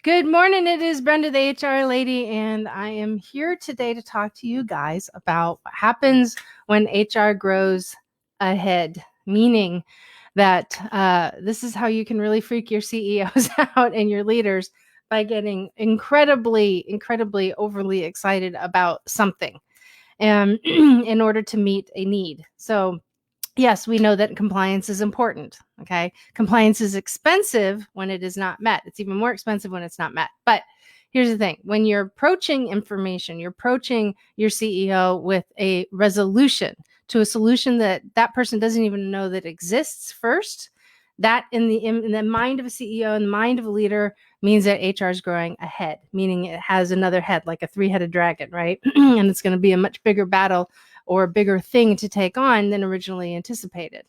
Good morning. It is Brenda, the HR lady, and I am here today to talk to you guys about what happens when HR grows ahead, meaning that this is how you can really freak your CEOs out and your leaders by getting incredibly overly excited about something in order to meet a need. So yes, we know that compliance is important. Okay. Compliance is expensive when it is not met. It's even more expensive when it's not met. But here's the thing, when you're approaching information, you're approaching your CEO with a resolution to a solution that that person doesn't even know that exists first. That in the mind of a CEO, in the mind of a leader, means that HR is growing ahead, meaning it has another head, like a three-headed dragon, right? And it's going to be a much bigger battle or a bigger thing to take on than originally anticipated.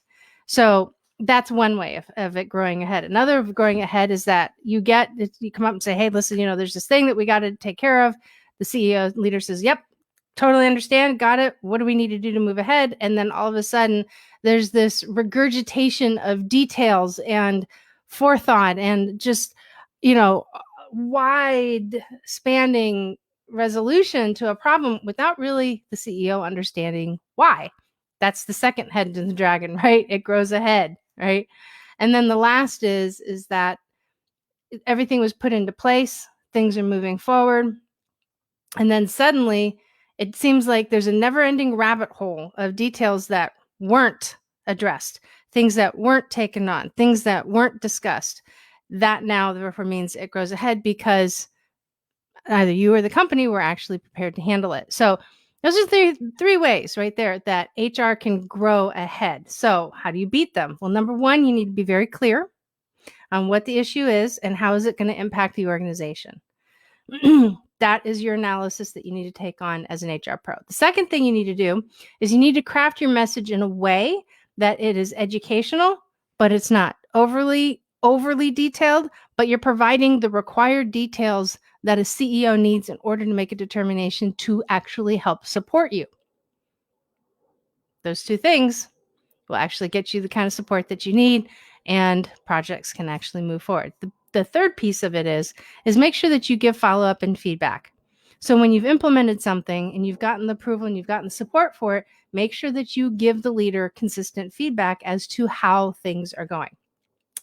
So that's one way of it growing ahead. Another of growing ahead is that you come up and say, hey, listen, there's this thing that we got to take care of. The CEO leader says, yep, totally understand, got it. What do we need to do to move ahead? And then all of a sudden there's this regurgitation of details and forethought and just, wide spanning resolution to a problem without really the CEO understanding why. That's the second head in the dragon, right? It grows ahead, right? And then the last is that everything was put into place, things are moving forward, and then suddenly it seems like there's a never-ending rabbit hole of details that weren't addressed, things that weren't taken on, things that weren't discussed. That now therefore means it grows ahead because either you or the company were actually prepared to handle it. So those are three ways right there that HR can grow ahead. So how do you beat them? Well, number one, you need to be very clear on what the issue is and how is it going to impact the organization. That is your analysis that you need to take on as an HR pro. The second thing you need to do is you need to craft your message in a way that it is educational, but it's not overly detailed, but you're providing the required details that a CEO needs in order to make a determination to actually help support you. Those two things will actually get you the kind of support that you need, and projects can actually move forward. The third piece of it is make sure that you give follow-up and feedback. So when you've implemented something and you've gotten the approval and you've gotten support for it, make sure that you give the leader consistent feedback as to how things are going.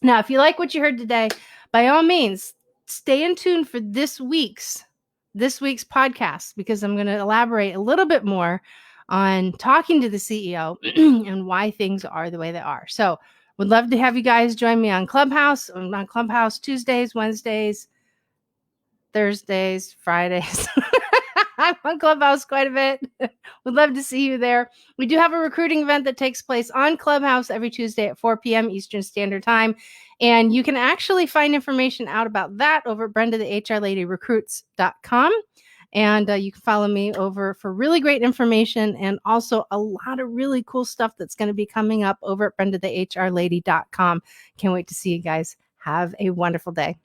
Now, if you like what you heard today, by all means, stay in tune for this week's podcast, because I'm going to elaborate a little bit more on talking to the CEO and why things are the way they are. So would love to have you guys join me on Clubhouse. I'm on Clubhouse Tuesdays, Wednesdays, Thursdays, Fridays. I'm on Clubhouse quite a bit. Would love to see you there. We do have a recruiting event that takes place on Clubhouse every Tuesday at 4 p.m. Eastern Standard Time. And you can actually find information out about that over at BrendaTheHRLadyRecruits.com. And you can follow me over for really great information and also a lot of really cool stuff that's going to be coming up over at BrendaTheHRLady.com. Can't wait to see you guys. Have a wonderful day.